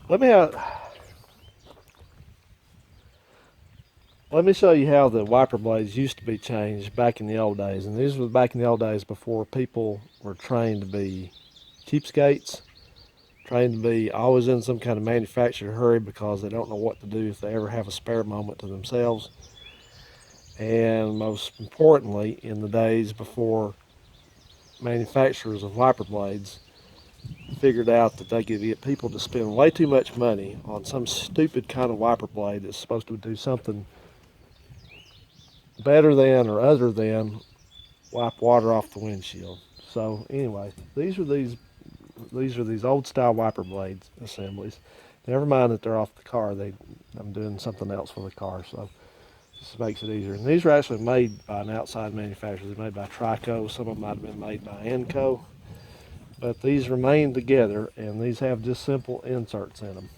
Let me let me show you how the wiper blades used to be changed back in the old days. And these was back in the old days before people were trained to be cheapskates, trained to be always in some kind of manufactured hurry because they don't know what to do if they ever have a spare moment to themselves. And most importantly, in the days before manufacturers of wiper blades figured out that they could get people to spend way too much money on some stupid kind of wiper blade that's supposed to do something better than or other than wipe water off the windshield. So anyway, these are these old style wiper blades assemblies. Never mind that they're off the car. I'm doing something else for the car, so this makes it easier. And these are actually made by an outside manufacturer. They're made by Trico. Some of them might have been made by Enco. But these remain together, and these have just simple inserts in them.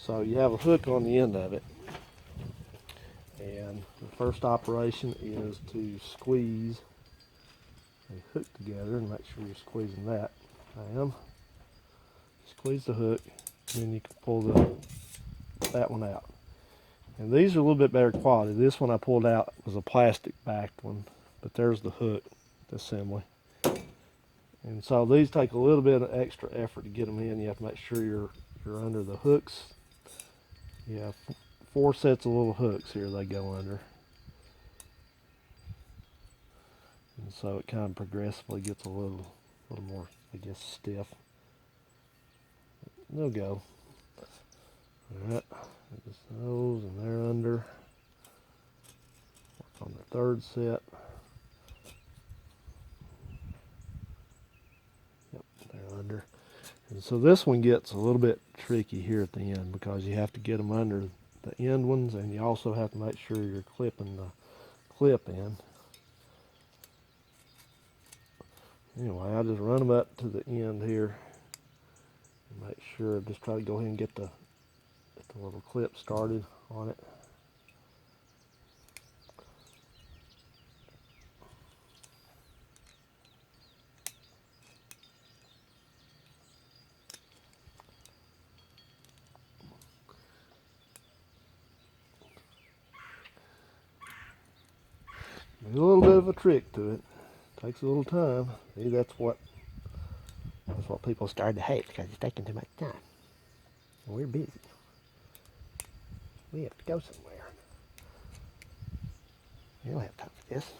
So you have a hook on the end of it, and the first operation is to squeeze a hook together, and make sure you're squeezing that. I am. Squeeze the hook, and then you can pull that one out. And these are a little bit better quality. This one I pulled out was a plastic backed one, but there's the hook, the assembly. And so these take a little bit of extra effort to get them in. You have to make sure you're under the hooks. You have 4 sets of little hooks here they go under. And so it kind of progressively gets a little more, I guess, stiff. They'll go. Alright, those and they're under. Work on the 3rd set. Yep, they're under. And so this one gets a little bit tricky here at the end because you have to get them under the end ones, and you also have to make sure you're clipping the clip in. Anyway, I just run them up to the end here and make sure, just try to go ahead and get the little clip started on it. There's a little bit of a trick to it. Takes a little time. See, that's what people started to hate, because it's taking too much time. And we're busy. We have to go somewhere. We don't have time for this.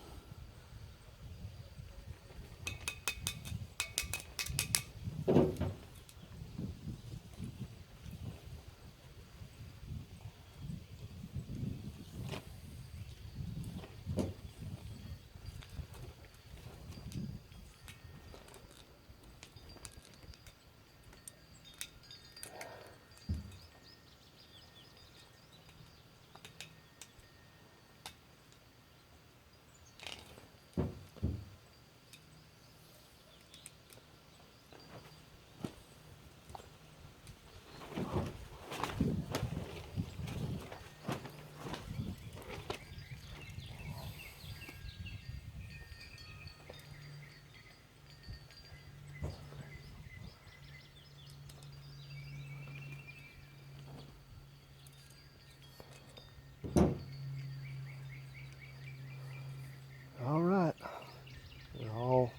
All right, they're all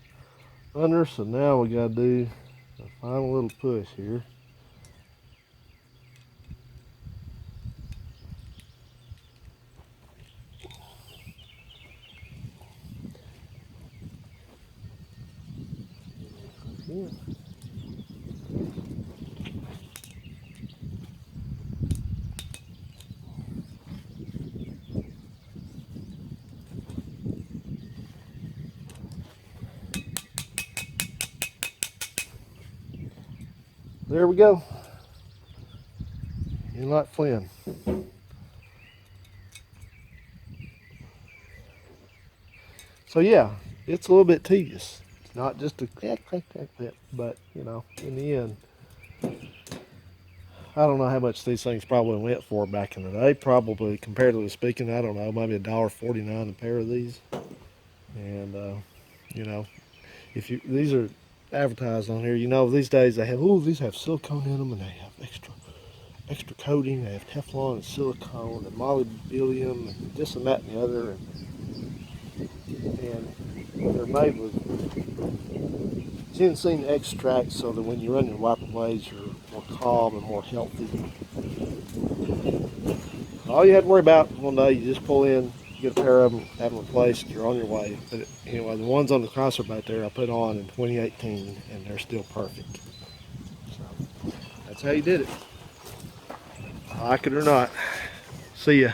under, so now we got to do the final little push here. Yeah. There we go. You like Flynn. So yeah, it's a little bit tedious. It's not just a click, click, click, click, but you know, in the end, I don't know how much these things probably went for back in the day. Probably, comparatively speaking, I don't know, maybe $1.49 a pair of these. And you know, if you these are advertised on here. You know, these days they have, oh, these have silicone in them, and they have extra coating. They have Teflon and silicone and molybdenum and this and that and the other, and they're made with ginseng extract so that when you run your wiper blades, you're more calm and more healthy. All you had to worry about one day, you just pull in, get a pair of them, have them replaced, you're on your way. But anyway, the ones on the crosser back there I put on in 2018, and they're still perfect. So that's how you did it. Like it or not. See ya.